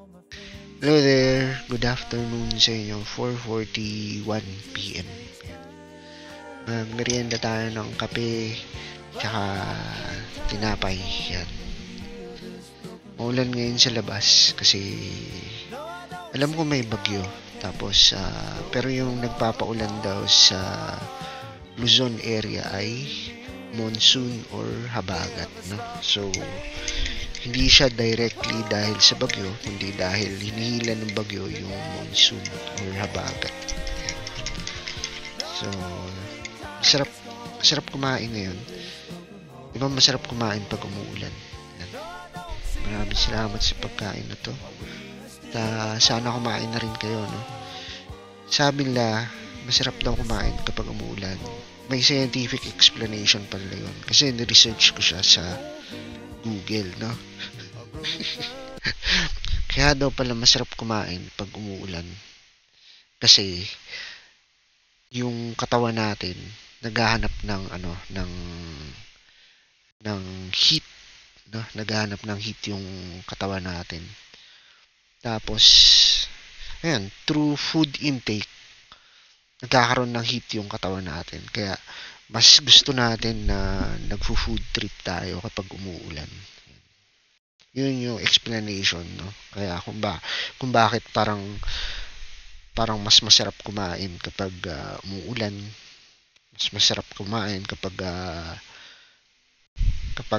Hello there, good afternoon sa inyo, 4:41 PM. Magmerienda tayo ng kape, tsaka tinapay, yan. Maulan ngayon sa labas kasi alam ko may bagyo. Tapos, pero yung nagpapaulan daw sa Luzon area ay monsoon or habagat, no? So, hindi siya directly dahil sa bagyo, kundi dahil hinihila ng bagyo yung monsoon or habagat. So, masarap kumain ngayon. Di ba masarap kumain pag umuulan? Yan. Maraming salamat sa pagkain na to. Sana kumain na rin kayo, no? Sabi nila, masarap daw kumain kapag umuulan. May scientific explanation pala yun. Kasi ni-research ko siya sa Google, no? Kaya daw pala masarap kumain pag umuulan. Kasi yung katawan natin naghahanap ng heat, no? Naghahanap ng heat yung katawan natin. Tapos ayan, through food intake nagkakaroon ng heat yung katawan natin. Kaya mas gusto natin na nagfo-food trip tayo kapag umuulan. Yun yung explanation, no? Kaya kung bakit parang mas masarap kumain kapag umuulan, mas masarap kumain kapag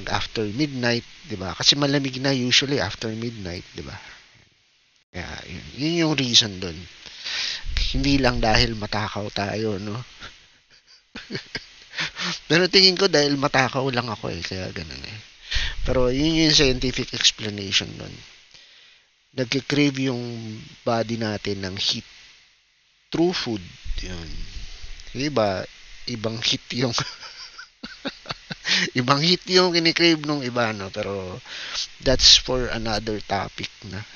after midnight, 'di ba? Kasi malamig na usually after midnight, 'di ba? Kaya yun yung reason doon. Hindi lang dahil matakaw tayo, no? Pero tingin ko dahil matakaw lang ako kaya ganun eh. Pero yun yung scientific explanation nun. Nagkikrave yung body natin ng heat through food. Yun. Iba, ibang heat yung ibang heat yung kinikrave nung iba, no? Pero that's for another topic na.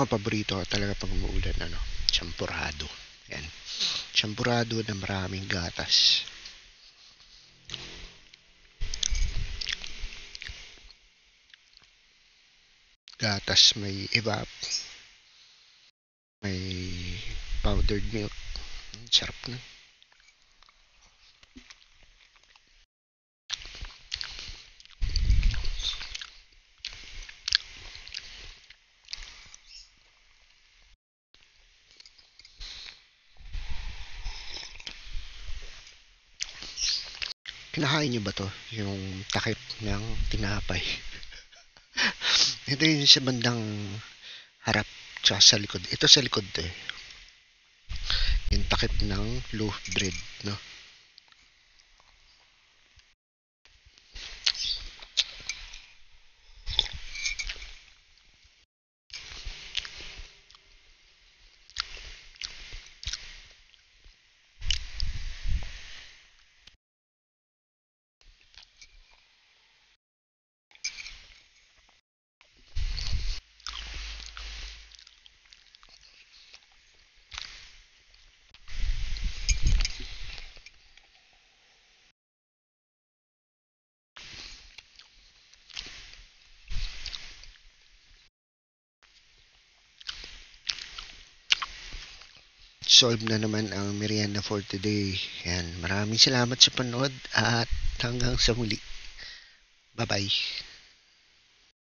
Paborito ko talaga pag umuulan, champurado. Yan. Champurado na maraming gatas. Gatas may evap, may powdered milk. Sarap na. Kinakain nyo ba to? Yung takip ng tinapay. Ito yung sa bandang harap tsaka sa likod. Ito sa likod to eh. Yung takip ng loaf bread, no? Solve na naman ang merienda for today. Yan. Maraming salamat sa panood at hanggang sa muli. Bye-bye.